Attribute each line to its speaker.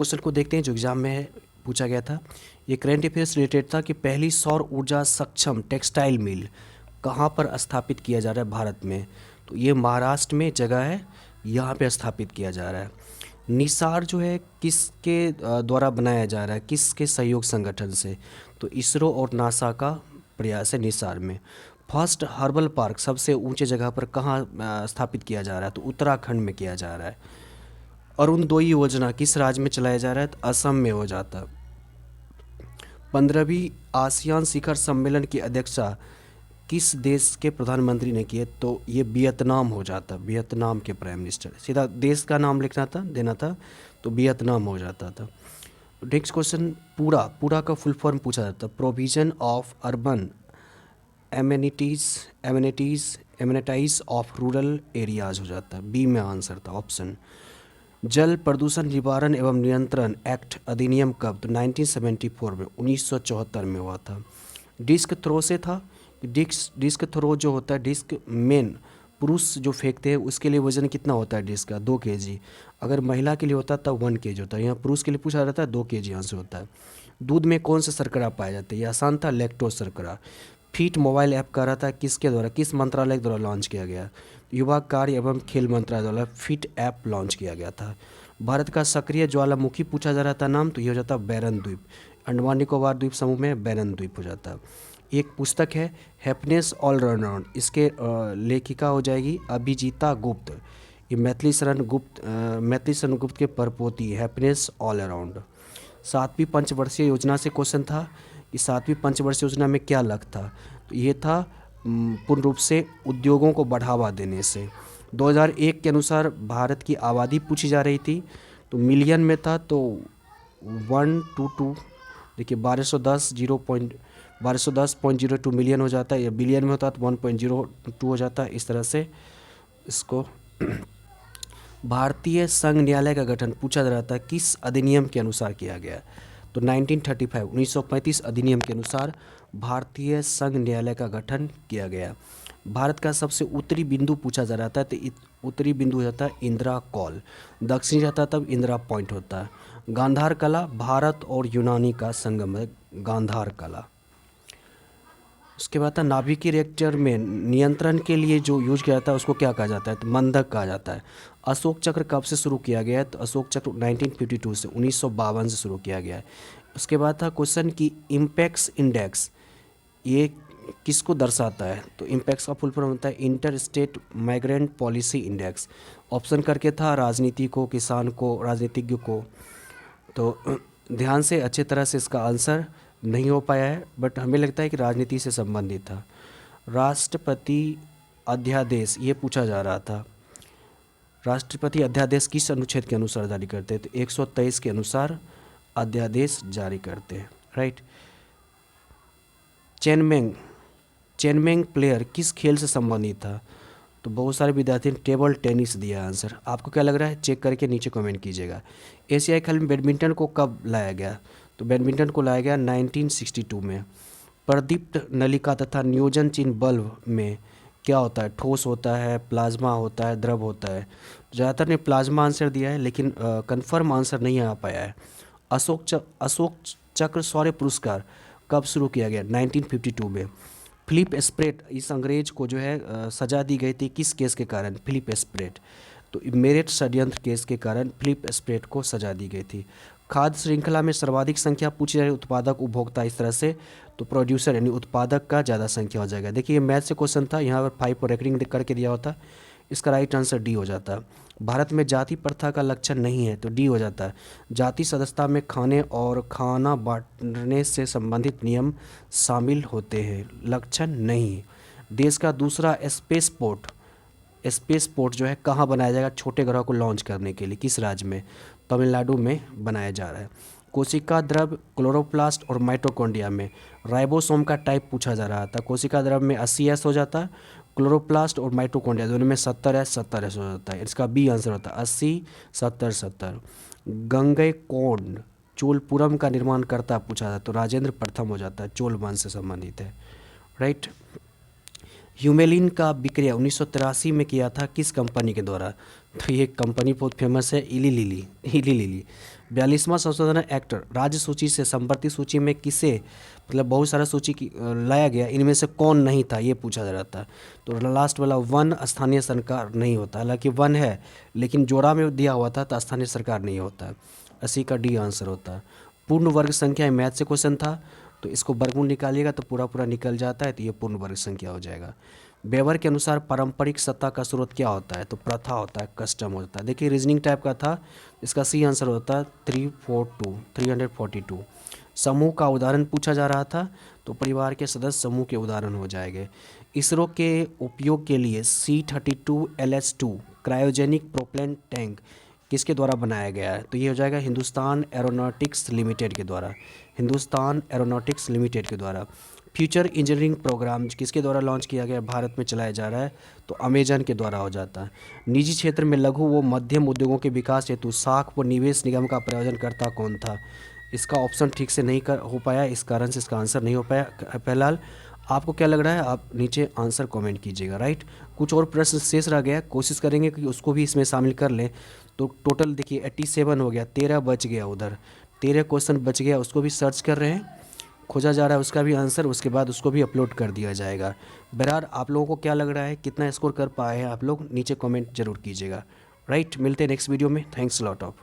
Speaker 1: Question को देखते हैं जो एग्जाम में पूछा गया था। ये करंट अफेयर्स रिलेटेड था कि पहली सौर ऊर्जा सक्षम टेक्सटाइल मिल कहाँ पर स्थापित किया जा रहा है भारत में। तो ये महाराष्ट्र में जगह है, यहाँ पे स्थापित किया जा रहा है। निसार जो है किसके द्वारा बनाया जा रहा है, किसके सहयोग संगठन से। तो इसरो और नासा का प्रयास है निसार में। फर्स्ट हर्बल पार्क सबसे ऊंचे जगह पर कहाँ स्थापित किया जा रहा है। तो उत्तराखंड में किया जा रहा है। अरुणोदय योजना किस राज्य में चलाया जा रहा है। तो असम में हो जाता है। 15वीं आसियान शिखर सम्मेलन की अध्यक्षता किस देश के प्रधानमंत्री ने की है। तो ये वियतनाम हो जाता, वियतनाम के प्राइम मिनिस्टर। सीधा देश का नाम लिखना था, देना था, तो वियतनाम हो जाता था। नेक्स्ट क्वेश्चन, पूरा पूरा का फुल फॉर्म पूछा जाता है। Provision of urban amenities of rural areas हो जाता है। बी में आंसर था ऑप्शन। जल प्रदूषण निवारण एवं नियंत्रण एक्ट अधिनियम कब। तो 1974 में, 1974 में हुआ था। डिस्क थ्रो से था। डिस्क थ्रो जो होता है, डिस्क मेन पुरुष जो फेंकते हैं उसके लिए वजन कितना होता है डिस्क का, 2 kg। अगर महिला के लिए होता है तब 1 kg होता है। यहाँ पुरुष के लिए पूछा जाता है, 2 kg यहाँ से होता है। दूध में कौन सा शर्करा पाया जाता है। यह आसान था, लैक्टोज शर्करा। फिट मोबाइल ऐप कह रहा था किसके द्वारा, किस मंत्रालय के द्वारा लॉन्च किया गया। युवा कार्य एवं खेल मंत्रालय द्वारा फिट ऐप लॉन्च किया गया था। भारत का सक्रिय ज्वालामुखी पूछा जा रहा था नाम। तो ये हो जाता बैरन द्वीप। अंडमान निकोबार द्वीप समूह में बैरन द्वीप हो जाता। एक पुस्तक है हैप्पीनेस ऑल अराउंड, इसके लेखिका हो जाएगी अभिजीता गुप्त। ये मैथिली शरण गुप्त के परपोती, हैप्पीनेस ऑल अराउंड। 7वीं पंचवर्षीय योजना से क्वेश्चन था कि 7वीं पंचवर्षीय योजना में क्या लक्ष्य था। तो ये था पूर्ण रूप से उद्योगों को बढ़ावा देने से। 2001 के अनुसार भारत की आबादी पूछी जा रही थी, तो मिलियन में था। तो 122 देखिए 1210.02 मिलियन हो जाता है। या बिलियन में होता तो 1.02 हो जाता है। इस तरह से इसको भारतीय संघ न्यायालय का गठन पूछा जा रहा था किस अधिनियम के अनुसार किया गया। तो 1935 अधिनियम के अनुसार भारतीय संघ न्यायालय का गठन किया गया। भारत का सबसे उत्तरी बिंदु पूछा जा रहा था। तो उत्तरी बिंदु हो जाता है इंदिरा कॉल। दक्षिणी जाता तब इंदिरा पॉइंट होता है। गांधार कला भारत और यूनानी का संगम है, गांधार कला। उसके बाद था नाभिकीय रिएक्टर में नियंत्रण के लिए जो यूज किया जाता है उसको क्या कहा जाता है। तो मंदक कहा जाता है। अशोक चक्र कब से शुरू किया गया है। तो अशोक चक्र 1952 से, 1952 से शुरू किया गया है। उसके बाद था क्वेश्चन की इम्पैक्स इंडेक्स ये किसको दर्शाता है। तो इम्पैक्स का फुल फॉर्म होता है inter state migrant policy index. Option करके था राजनीति को, किसान को, राजनीतिज्ञ को। तो ध्यान से अच्छे तरह से इसका आंसर नहीं हो पाया है, बट हमें लगता है कि राजनीति से संबंधित था। राष्ट्रपति अध्यादेश ये पूछा जा रहा था। राष्ट्रपति अध्यादेश किस अनुच्छेद के अनुसार जारी करते हैं। तो 123 के अनुसार अध्यादेश जारी करते हैं, राइट। चेनमेंग प्लेयर किस खेल से संबंधित था। तो बहुत सारे विद्यार्थी ने टेबल टेनिस दिया आंसर। आपको क्या लग रहा है चेक करके नीचे कमेंट कीजिएगा। एशियाई खेल में बैडमिंटन को कब लाया गया। तो बैडमिंटन को लाया गया 1962 में। प्रदीप्त नलिका तथा नियोजन चिन्ह बल्ब में क्या होता है, ठोस होता है, प्लाज्मा होता है, द्रव होता है। ज़्यादातर ने प्लाज्मा आंसर दिया है, लेकिन कंफर्म आंसर नहीं आ पाया है। अशोक चक्र शौर्य पुरस्कार कब शुरू किया गया, 1952 में। फिलिप स्प्रेट इस अंग्रेज को जो है सजा दी गई थी किस केस के कारण, फिलिप स्प्रेट। तो मेरठ षड्यंत्र केस के कारण फिलिप स्प्रेट को सजा दी गई थी। खाद्य श्रृंखला में सर्वाधिक संख्या पूछी जा रही उत्पादक उपभोक्ता इस तरह से। तो प्रोड्यूसर यानी उत्पादक का ज़्यादा संख्या हो जाएगा। देखिए ये मैथ से क्वेश्चन था, यहाँ पर 5 पर रेकरिंग करके दिया होता। इसका राइट आंसर डी हो जाता। भारत में जाति प्रथा का लक्षण नहीं है, तो डी हो जाता है। जाति सदस्यता में खाने और खाना बांटने से संबंधित नियम शामिल होते हैं, लक्षण नहीं। देश का दूसरा स्पेस पोर्ट जो है कहाँ बनाया जाएगा छोटे ग्रह को लॉन्च करने के लिए, किस राज्य में। तमिलनाडु में बनाया जा रहा है। कोशिका द्रव क्लोरोप्लास्ट और माइटोकॉन्ड्रिया में राइबोसोम का टाइप पूछा जा रहा था। कोशिका द्रव में 80S हो जाता है, क्लोरोप्लास्ट और माइटोकॉन्ड्रिया दोनों में 70S हो जाता है। इसका बी आंसर होता है 80 70। गंगैकोंड चोलपुरम का निर्माण करता पूछा था। तो राजेंद्र प्रथम हो जाता है, चोल वंश से संबंधित है, राइट। ह्यूमेलिन का विक्रय 1983 में किया था किस कंपनी के द्वारा। तो ये कंपनी बहुत फेमस है, इली लिली। 42वां संशोधन एक्ट राज्य सूची से संपत्ति सूची में किसे, मतलब बहुत सारा सूची की लाया गया, इनमें से कौन नहीं था ये पूछा जा रहा था। तो लास्ट वाला वन स्थानीय सरकार नहीं होता, हालांकि वन है लेकिन जोड़ा में दिया हुआ था तो स्थानीय सरकार नहीं होता। 80 का डी आंसर होता। पूर्ण वर्ग संख्या मैथ से क्वेश्चन था, तो इसको वर्गमूल निकालिएगा तो पूरा पूरा निकल जाता है, तो ये पूर्ण वर्ग संख्या हो जाएगा। वेबर के अनुसार पारंपरिक सत्ता का स्रोत क्या होता है, तो प्रथा होता है, कस्टम होता है। देखिए रीजनिंग टाइप का था, इसका सी आंसर होता है 342। समूह का उदाहरण पूछा जा रहा था, तो परिवार के सदस्य समूह के उदाहरण हो जाएंगे। इसरो के उपयोग के लिए C-32LH2 क्रायोजेनिक प्रोपेलेंट टैंक किसके द्वारा बनाया गया है, तो ये हो जाएगा हिंदुस्तान एरोनॉटिक्स लिमिटेड के द्वारा। हिंदुस्तान एरोनॉटिक्स लिमिटेड के द्वारा। फ्यूचर इंजीनियरिंग प्रोग्राम किसके द्वारा लॉन्च किया गया, भारत में चलाया जा रहा है, तो अमेजन के द्वारा हो जाता है। निजी क्षेत्र में लघु व मध्यम उद्योगों के विकास हेतु साख व निवेश निगम का प्रायोजनकर्ता कौन था, इसका ऑप्शन ठीक से नहीं हो पाया, इस कारण से इसका आंसर नहीं हो पाया। फिलहाल आपको क्या लग रहा है, आप नीचे आंसर कमेंट कीजिएगा। राइट, कुछ और प्रश्न शेष रह गया, कोशिश करेंगे कि उसको भी इसमें शामिल कर लें। तो टोटल देखिए 87 हो गया, 13 बच गया, उधर 13 क्वेश्चन बच गया, उसको भी सर्च कर रहे हैं, खोजा जा रहा है उसका भी आंसर, उसके बाद उसको भी अपलोड कर दिया जाएगा। बहरहाल आप लोगों को क्या लग रहा है, कितना स्कोर कर पाए हैं आप लोग, नीचे कमेंट जरूर कीजिएगा। राइट, मिलते हैं नेक्स्ट वीडियो में। Thanks lot of.